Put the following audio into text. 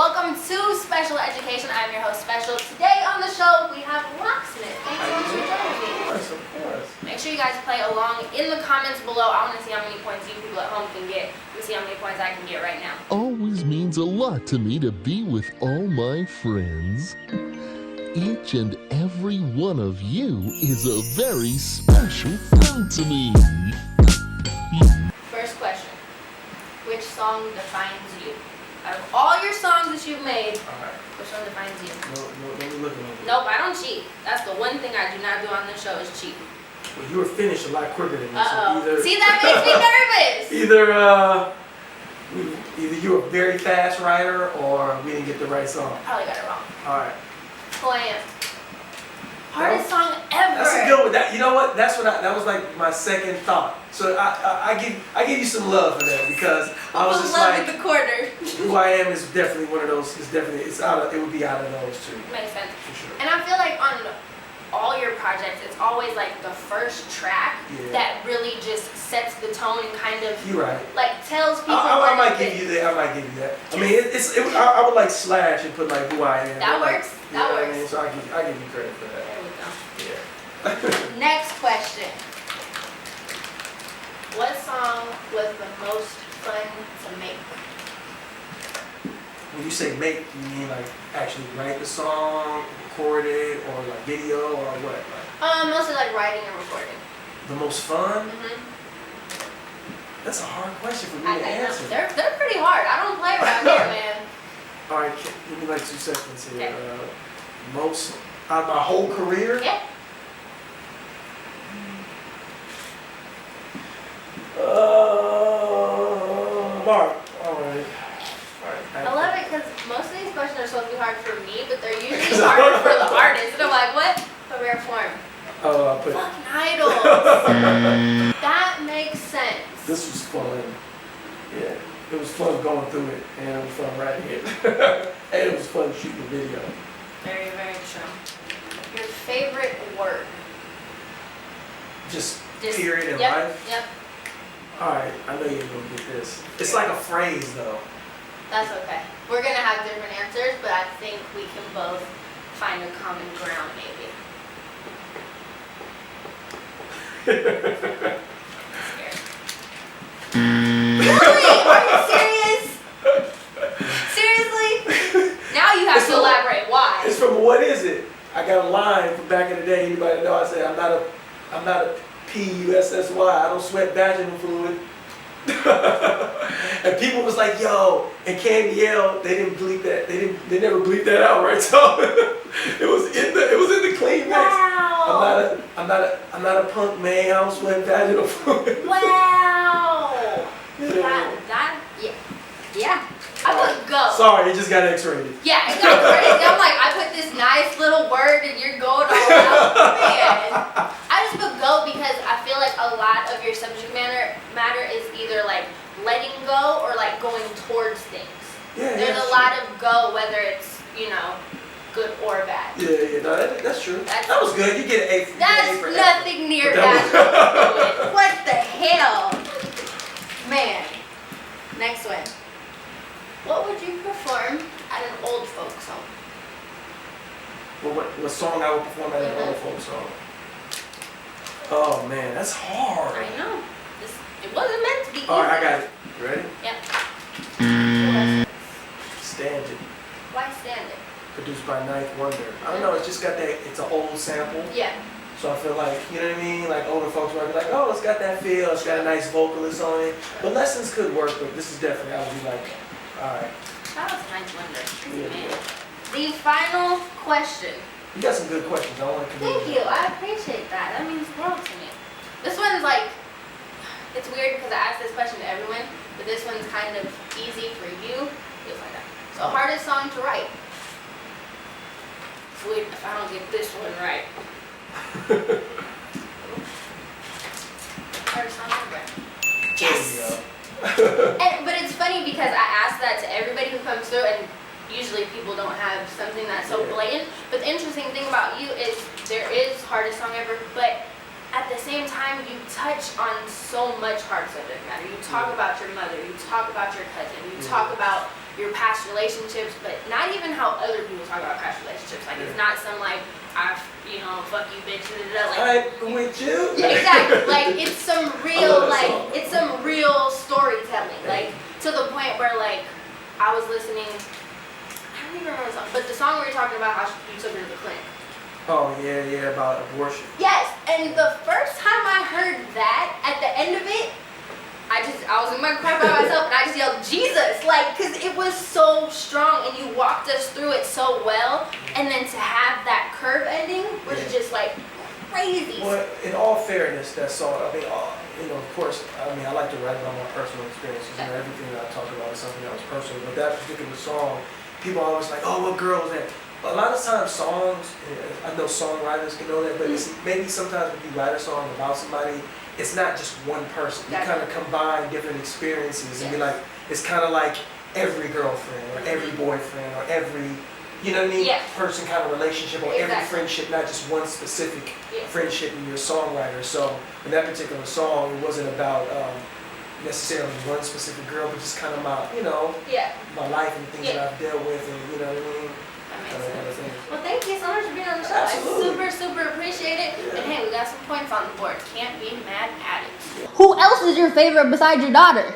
Welcome to Special Education. I'm your host, Special. Today on the show, we have Locksmith. Thanks so much for joining me. Of course. Make sure you guys play along in the comments below. I want to see how many points you people at home can get. Let's see how many points I can get right now. Always means a lot to me to be with all my friends. Each and every one of you is a very special thing to me. First question. Which song defines you? Out of all your songs that you've made, which one defines you? No, don't be looking at me. Nope, I don't cheat. That's the one thing I do not do on this show is cheat. Well, you were finished a lot quicker than me. Uh-oh. So See, that makes me nervous. either you were a very fast writer or we didn't get the right song. I probably got it wrong. All right. Who I am. Hardest song ever. That's a good one. That, you know what? That was like my second thought. So I give you some love for that because I was just love like, in the corner. Who I Am is definitely one of those. It would be out of those two. Makes sense. For sure. And I feel like on all your projects, it's always like the first track that really just sets the tone and kind of You're right. like tells people. I might give you that. I mean, I would like slash and put like Who I Am. That like, works. That works. I mean? So I give you credit for that. There we go. Yeah. Next question. What song was the most fun to make? When you say make, you mean like actually write the song, record it, or like video, or what? Like, Mostly like writing and recording. the most fun? Mm-hmm. That's a hard question for me I to know. answer. They're pretty hard. I don't play around here, man. All right, give me like 2 seconds here. Okay. Most out of my whole career? Yeah. Mark. All right. I love it because most of these questions are supposed to be hard for me, but they're usually harder for the artist. And I'm like, what? A rare form. Oh, I put. Fucking idols. That makes sense. This was fun. Yeah, it was fun going through it, and it was fun writing it, and it was fun shooting the video. Very, very true. Your favorite word? Just period in yep, life. Yep. All right, I know you're gonna get this. It's like a phrase, though. That's okay. We're gonna have different answers, but I think we can both find a common ground, maybe. Really? Are you serious? Seriously? Now you have to elaborate. Why? It's from What Is It? I got a line from back in the day. Anybody know? I said I'm not a PUSSY. I don't sweat vaginal fluid. And people was like, yo, and Candy yelled, they didn't bleep that. They never bleeped that out, right? So it was in the clean mix. Wow. I'm not a punk man. I don't sweat vaginal fluid. Wow. Yeah. I would go. Sorry, it just got X-rated. Yeah, it got crazy. I'm like, I put this nice little word and you're going all out. Man. I just put go because I feel like a lot of your subject matter is either like letting go or like going towards things. Yeah, There's a lot of go, whether it's, good or bad. Yeah, no, that's true. That was good. You get an A. That's for nothing near that. that. What the hell? Man. Next one. What would you perform at an old folk song? Well, what song I would perform at an old folk song? Oh man, that's hard. I know. It wasn't meant to be easy. All right, I got it. You ready? Yep. Stand It, Why Stand It? produced by Ninth Wonder. I don't know. It's just got that. It's an old sample. Yeah. So I feel like, you know what I mean? Like older folks might be like, oh, it's got that feel. It's got a nice vocalist on it. But Lessons could work. But this is definitely. I would be like, all right. That was Ninth Wonder. Yeah. Man. The final question. You got some good questions. I want to Thank you. I appreciate that. That means the world to me. This one's like, it's weird because I ask this question to everyone, but this one's kind of easy for you. You'll find out. So, hardest song to write. It's weird if I don't get this one right. Hardest song ever. Yes. But it's funny because I ask that to everybody who comes through, and usually people don't have something that's so blatant. But the interesting thing about you is there is hardest song ever, but at the same time you touch on so much hard subject matter. You talk about your mother, you talk about your cousin, you talk about your past relationships, but not even how other people talk about past relationships. Like it's not some like fuck you bitch, like I'm with you. exactly. Like it's some real storytelling. Like to the point where like I was listening. I don't even remember the song, but the song where you're talking about how you took her to the clinic. Oh yeah, about abortion. Yes, and the first time I heard that, at the end of it, I was in my car by myself and I just yelled Jesus, like, cause it was so strong and you walked us through it so well, and then to have that curve ending was just like crazy. Well, in all fairness, that song, I mean, of course, I like to write about my personal experiences. Everything that I talk about is something that was personal, but that particular song, people are always like, oh, what girl was that? A lot of times songs, I know songwriters can know that, but it's maybe sometimes when you write a song about somebody, it's not just one person. You kind of combine different experiences and be like, it's kind of like every girlfriend or every boyfriend or every, you know what I mean, person kind of relationship or every friendship, not just one specific friendship in your songwriter. So in that particular song, it wasn't about necessarily one specific girl, but just kind of my, my life and things that I've dealt with, and you know what I mean. Well, thank you so much for being on the show. Absolutely. I super appreciate it. Yeah. And hey, we got some points on the board. Can't be mad at it. Who else is your favorite besides your daughter?